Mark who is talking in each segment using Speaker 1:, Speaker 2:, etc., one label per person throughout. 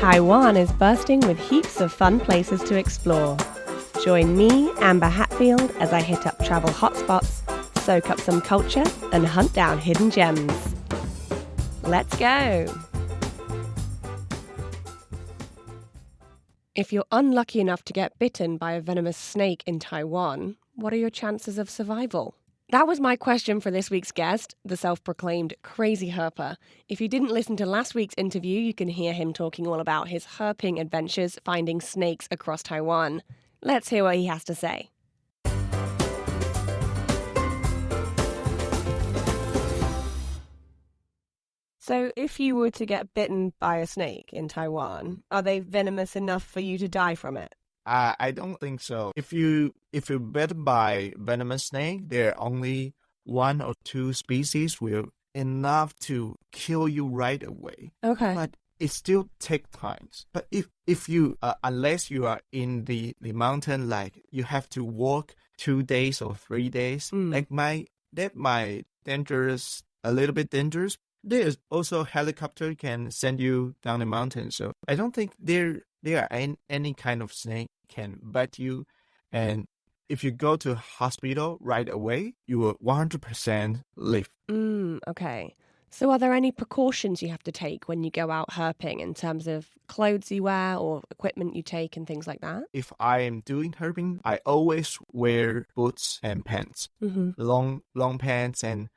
Speaker 1: Taiwan is bursting with heaps of fun places to explore. Join me, Amber Hatfield, as I hit up travel hotspots, soak up some culture, and hunt down hidden gems. Let's go! If you're unlucky enough to get bitten by a venomous snake in Taiwan, what are your chances of survival? That was my question for this week's guest, the self-proclaimed crazy herper. If you didn't listen to last week's interview, you can hear him talking all about his herping adventures finding snakes across Taiwan. Let's hear what he has to say. So if you were to get bitten by a snake in Taiwan, are they venomous enough for you to die from it?
Speaker 2: I don't think so. If you're bitten by venomous snake, there are only 1 or 2 species will enough to kill you right away.
Speaker 1: Okay.
Speaker 2: But it still takes time. But if you unless you are in the mountain, like you have to walk 2 days or 3 days, like that might dangerous, a little bit dangerous. There's also helicopter can send you down the mountain. So I don't think there are any kind of snake can bite you. And if you go to hospital right away, you will 100% live.
Speaker 1: Okay. So are there any precautions you have to take when you go out herping in terms of clothes you wear or equipment you take and things like that?
Speaker 2: If I am doing herping, I always wear boots and pants, long pants and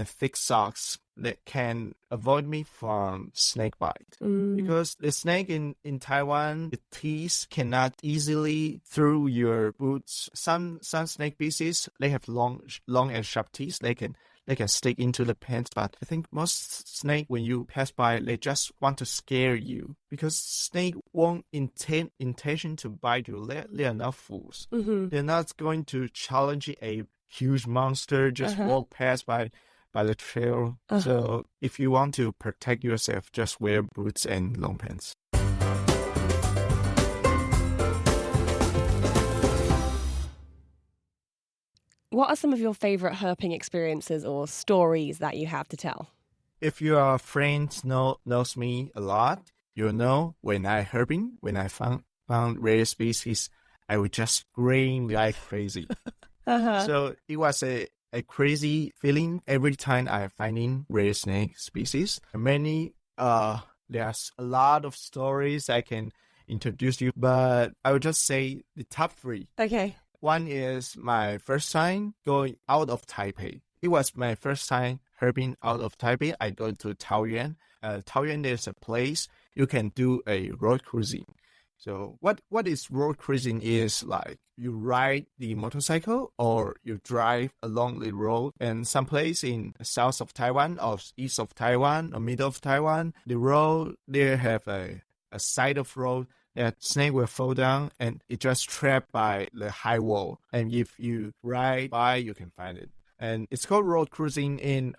Speaker 2: thick socks that can avoid me from snake bite. Because the snake in Taiwan, the teeth cannot easily through your boots. Some snake species, they have long and sharp teeth. They can stick into the pants. But I think most snake, when you pass by, they just want to scare you. Because snake won't intention to bite you. They are not fools. They're not going to challenge a huge monster, just walk past by the trail. So if you want to protect yourself, just wear boots and long pants.
Speaker 1: What are some of your favorite herping experiences or stories that you have to tell?
Speaker 2: If your friends knows me a lot, you'll know when I herping, when I found rare species, I would just scream like crazy. So it was a crazy feeling every time I finding rare snake species. There's a lot of stories I can introduce you, but I would just say the top 3.
Speaker 1: Okay.
Speaker 2: One is my first time going out of Taipei. It was my first time herping out of Taipei. I go to Taoyuan. Taoyuan is a place you can do a road cruising. So what is road cruising is like you ride the motorcycle or you drive along the road, and some place in south of Taiwan or east of Taiwan or middle of Taiwan, the road there have a side of road that snake will fall down and it just trapped by the high wall. And if you ride by, you can find it. And it's called road cruising in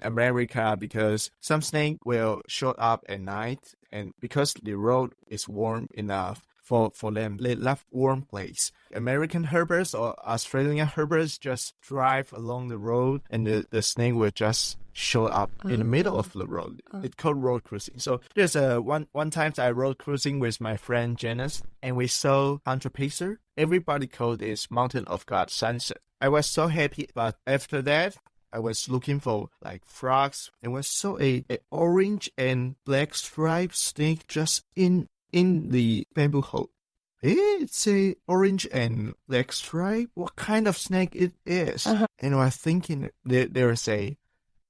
Speaker 2: America because some snake will show up at night, and because the road is warm enough for them, they love warm place. American herpers or Australian herpers just drive along the road, and the snake will just show up in the middle of the road. It's called road cruising. So there's one time I road cruising with my friend Janice, and we saw Hunter Pacer. Everybody called this Mountain of God sunset. I was so happy, but after that, I was looking for like frogs, and we saw a orange and black striped snake just in the bamboo hole. It's a orange and black stripe. What kind of snake it is? And I was thinking there's a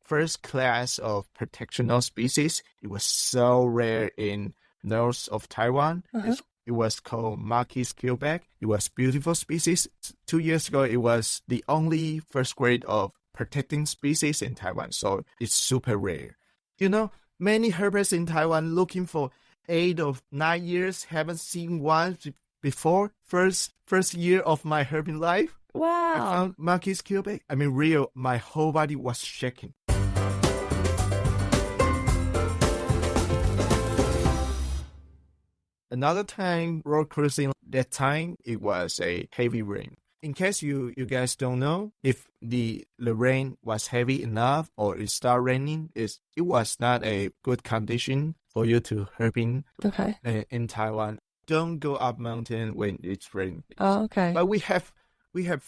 Speaker 2: first class of protectional species. It was so rare in north of Taiwan. It was called Marquis keelback. It was beautiful species. 2 years ago, it was the only first grade of protecting species in Taiwan. So it's super rare. You know, many herpers in Taiwan looking for 8 or 9 years haven't seen one before. First year of my herping life.
Speaker 1: Wow.
Speaker 2: I found Marquis keelback. I mean, real, my whole body was shaking. Another time, road cruising, that time, it was a heavy rain. In case you guys don't know, if the rain was heavy enough or it started raining, it was not a good condition for you to herping
Speaker 1: Okay.
Speaker 2: in Taiwan. Don't go up mountain when it's raining.
Speaker 1: Oh, okay.
Speaker 2: But we have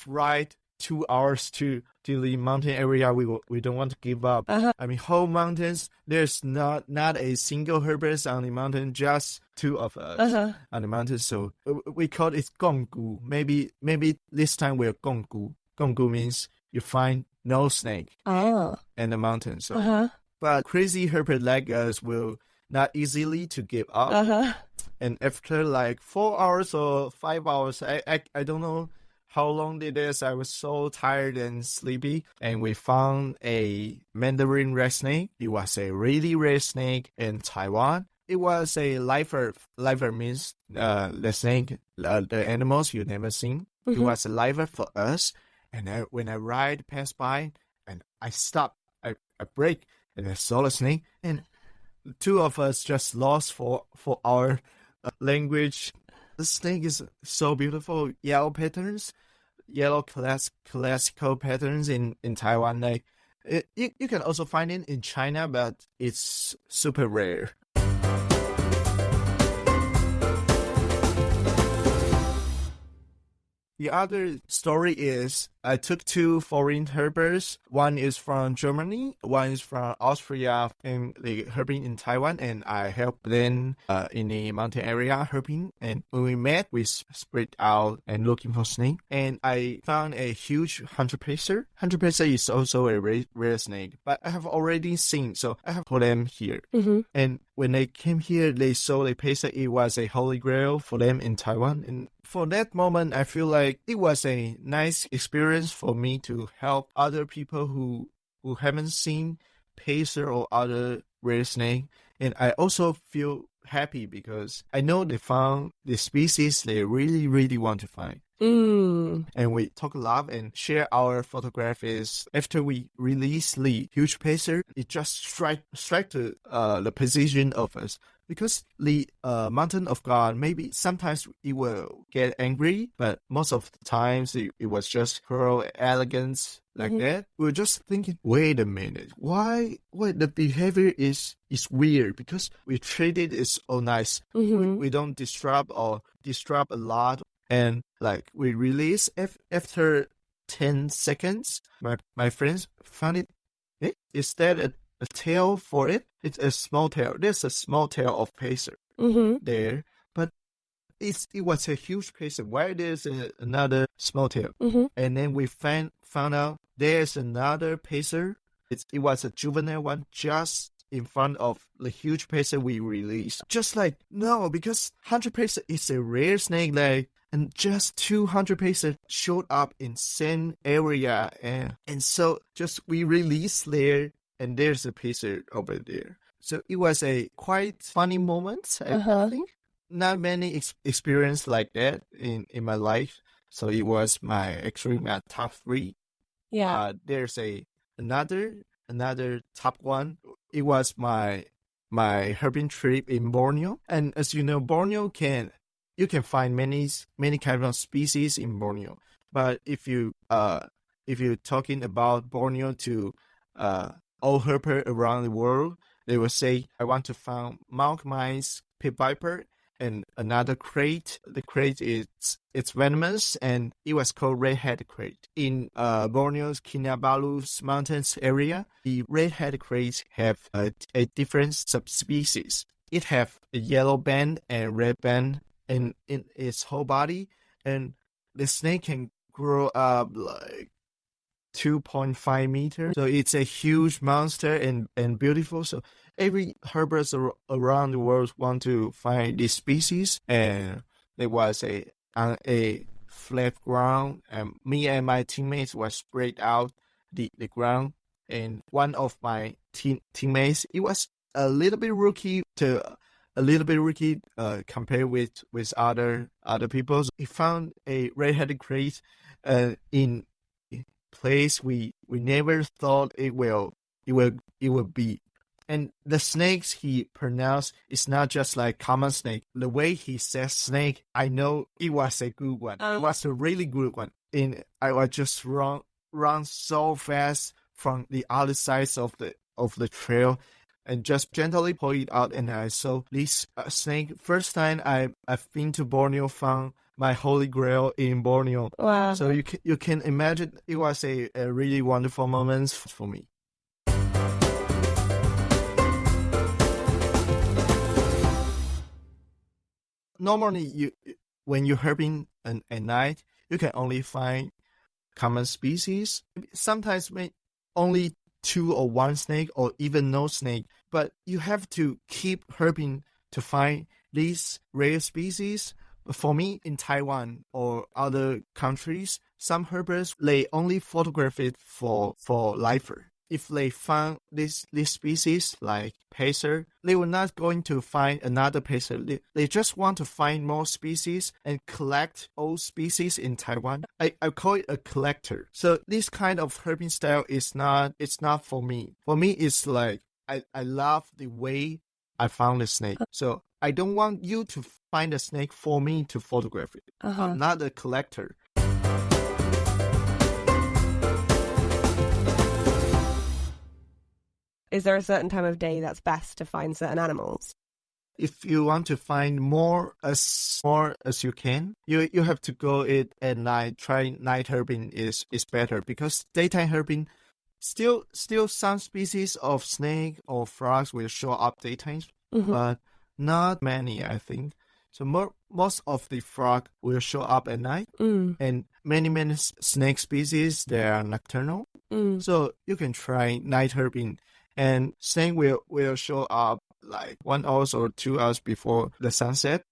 Speaker 2: ride 2 hours to the mountain area. We don't want to give up. I mean, whole mountains. There's not a single herpers on the mountain. Just two of us on the mountain. So we call it gonggu. Maybe this time we're gonggu. Gonggu means you find no snake in the mountain. So, but crazy herper like us will not easily to give up. And after like 4 hours or 5 hours, I don't know how long it is. I was so tired and sleepy, and we found a Mandarin red snake. It was a really rare snake in Taiwan. It was a lifer. Lifer means the snake, the animals you never seen. It was a lifer for us. And when I ride past by, and I stop, I break, and I saw the snake, and two of us just lost for our language. The snake is so beautiful. Yellow patterns, yellow classical patterns in Taiwan. Like you can also find it in China, but it's super rare. The other story is I took 2 foreign herpers. One is from Germany, one is from Austria, and they herping in Taiwan, and I helped them in the mountain area herping. And when we met, we spread out and looking for snake. And I found a huge hunter pacer. Hunter pacer is also a rare snake, but I have already seen, so I have put them here. And when they came here, they saw the pacer. It was a holy grail for them in Taiwan. And for that moment, I feel like it was a nice experience for me to help other people who haven't seen pacer or other rare snake. And I also feel happy because I know they found the species they really, really want to find. And we talk a lot and share our photographs. After we release the huge pacer, it just strike to the position of us. Because the Mountain of God, maybe sometimes it will get angry, but most of the times it was just pearl elegance like that. We were just thinking, wait a minute, why the behavior is weird? Because we treat it as all nice. We don't disrupt a lot. And like we release after 10 seconds, my friends found it. Is that a tail for it? It's a small tail. There's a small tail of pacer there, but it was a huge pacer. Why there's another small tail? And then we found out there's another pacer. It was a juvenile one just in front of the huge pacer we released. Just like, no, because 100 pacer is a rare snake, like, and just 200 pacer showed up in same area, and so just we released there, and there's a pacer over there. So it was a quite funny moment, I think. Not many experience like that in my life. So it was my top 3.
Speaker 1: Yeah.
Speaker 2: There's another top one. It was my herping trip in Borneo. And as you know, Borneo you can find many kinds of species in Borneo. But if you're talking about Borneo to all herper around the world, they will say, I want to find monk mice, pit viper, and another crate. The crate it's venomous, and it was called red-head crate. In Borneo's Kinabalu's mountains area, the red-head crates have a different subspecies. It have a yellow band and red band in its whole body, and the snake can grow up like 2.5 meters. So it's a huge monster and beautiful. So every herbers around the world want to find this species. And there was on a flat ground, and me and my teammates were spread out the ground. And one of my teammates, it was a little bit rookie compared with other people. So he found a red-headed crate in place we never thought it will be. And the snakes he pronounced is not just like common snake. The way he says snake, I know it was a good one. It was a really good one. And I was just run so fast from the other sides of the trail. and just gently pull it out, and I saw this snake. First time I've been to Borneo, found my holy grail in Borneo.
Speaker 1: Wow.
Speaker 2: So you can imagine it was a really wonderful moment for me. Normally, when you're herping at night, you can only find common species. Sometimes only 2 or 1 snake, or even no snake. But you have to keep herping to find these rare species. For me, in Taiwan or other countries, some herpers, they only photograph it for lifer. If they found this species like pacer, they were not going to find another pacer. They just want to find more species and collect all species in Taiwan. I call it a collector. So this kind of herping style it's not for me. For me, it's like I love the way I found the snake. So I don't want you to find a snake for me to photograph it. I'm not a collector.
Speaker 1: Is there a certain time of day that's best to find certain animals?
Speaker 2: If you want to find more as you can, you have to go it at night. Try night herping is better, because daytime herping still some species of snake or frogs will show up daytime, but not many, I think. So most of the frog will show up at night, and many snake species, they are nocturnal. So you can try night herping, and snake will show up like 1 hour or 2 hours before the sunset.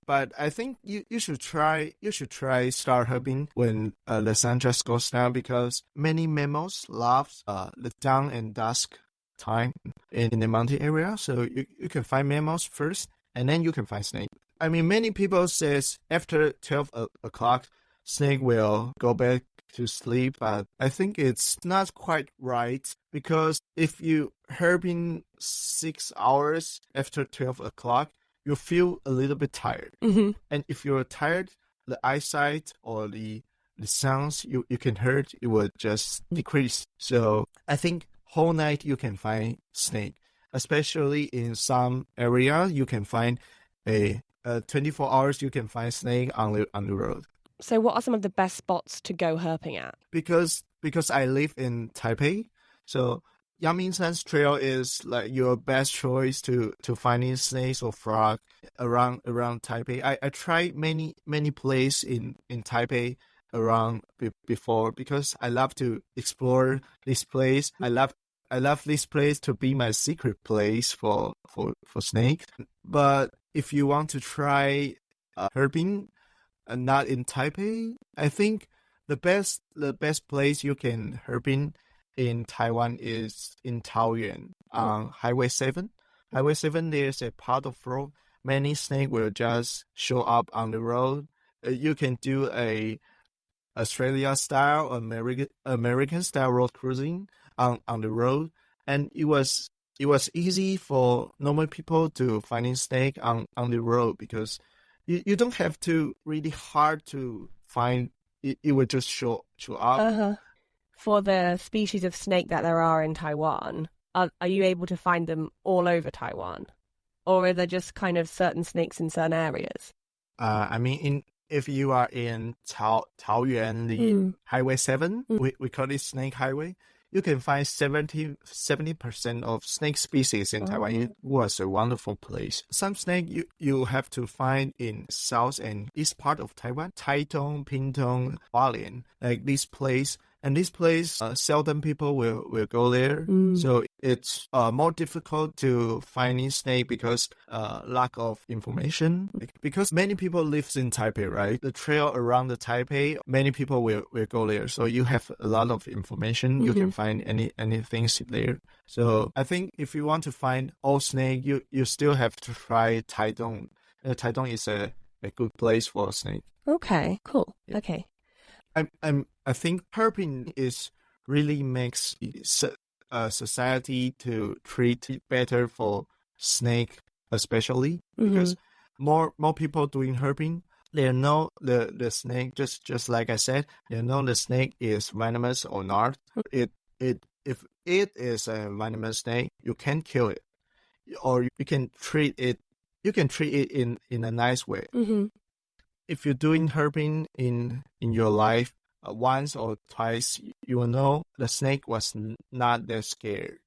Speaker 2: But I think you should try start herping when the sun just goes down, because many mammals love the dawn and dusk time in the mountain area. So you can find mammals first, and then you can find snake. I mean, many people says after 12 o'clock, snake will go back to sleep, but I think it's not quite right, because if you herping 6 hours after 12 o'clock, you feel a little bit tired. And if you're tired, the eyesight or the sounds you can hear, it will just decrease. So I think whole night you can find snake, especially in some area you can find a 24 hours you can find snake on the road.
Speaker 1: So what are some of the best spots to go herping at?
Speaker 2: Because I live in Taipei, so Yangmingshan's trail is like your best choice to finding snakes or frog around Taipei. I tried many places in Taipei around before, because I love to explore this place. I love this place to be my secret place for snake. But if you want to try herping, not in Taipei, I think the best place you can herping in Taiwan is in Taoyuan on Highway 7. Highway 7, there's a part of road. Many snakes will just show up on the road. You can do a Australia style, American style road cruising on the road, and it was easy for normal people to finding snake on the road, because you don't have to really hard to find it. It will just show up.
Speaker 1: For the species of snake that there are in Taiwan, are you able to find them all over Taiwan? Or are there just kind of certain snakes in certain areas?
Speaker 2: I mean, if you are in Taoyuan, the Highway 7, we call it Snake Highway, you can find 70% of snake species in Taiwan. It was a wonderful place. Some snake you have to find in south and east part of Taiwan, Taitung, Pingtung, Hualien, like this place. And this place, seldom people will go there. So it's more difficult to finding snake because lack of information. Because many people lives in Taipei, right? The trail around the Taipei, many people will go there. So you have a lot of information. You can find anything there. So I think if you want to find all snake, you still have to try Taitung. Taitung is a good place for snake.
Speaker 1: Okay, cool. Yeah. Okay.
Speaker 2: I think herping is really makes society to treat better for snake, especially because more people doing herping. They know the snake, just like I said, they know the snake is venomous or not. If it is a venomous snake, you can kill it. or you can treat it. You can treat it in a nice way.
Speaker 1: Mm-hmm.
Speaker 2: If you're doing herping in your life once or twice, you will know the snake was not that scared.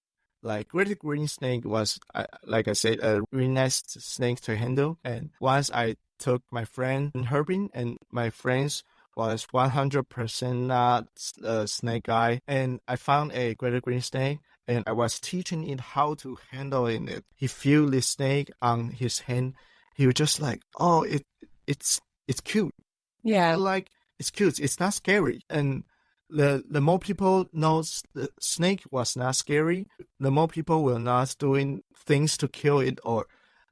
Speaker 2: Like great green snake was, like I said, a really nice snake to handle. And once I took my friend herping, and my friends was 100% not a snake guy, and I found a great green snake, and I was teaching it how to handle it. He feel the snake on his hand. He was just like, oh, it's cute.
Speaker 1: Yeah.
Speaker 2: Like, it's cute. It's not scary. And the more people knows the snake was not scary, the more people will not doing things to kill it, or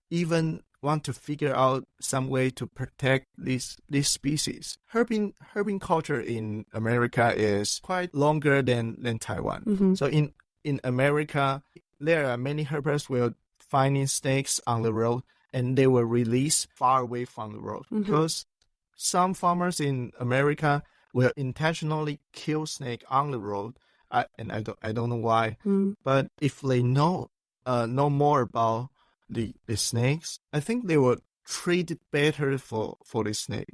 Speaker 2: even want to figure out some way to protect this species. Herping culture in America is quite longer than Taiwan.
Speaker 1: Mm-hmm.
Speaker 2: So in America, there are many herpers will finding snakes on the road, and they will release far away from the road.
Speaker 1: Mm-hmm.
Speaker 2: Because some farmers in America will intentionally kill snake on the road. I don't know why. But if they know more about the snakes, I think they will treat it better for the snake.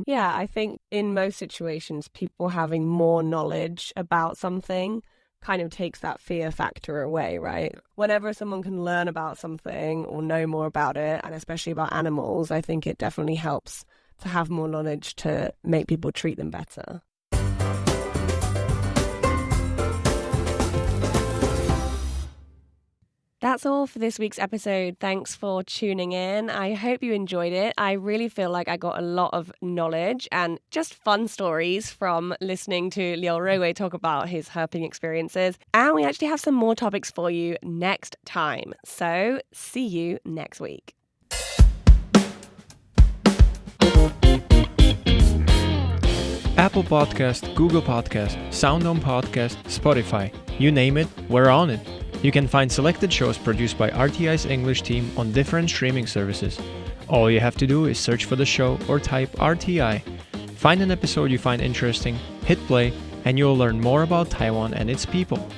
Speaker 1: Yeah, I think in most situations, people having more knowledge about something kind of takes that fear factor away, right? Whenever someone can learn about something or know more about it, and especially about animals, I think it definitely helps to have more knowledge to make people treat them better. That's all for this week's episode. Thanks for tuning in. I hope you enjoyed it. I really feel like I got a lot of knowledge and just fun stories from listening to Liu Rui Wei talk about his herping experiences. And we actually have some more topics for you next time. So see you next week.
Speaker 3: Apple Podcast, Google Podcast, SoundOn Podcast, Spotify. You name it, we're on it. You can find selected shows produced by RTI's English team on different streaming services. All you have to do is search for the show or type RTI. Find an episode you find interesting, hit play, and you'll learn more about Taiwan and its people.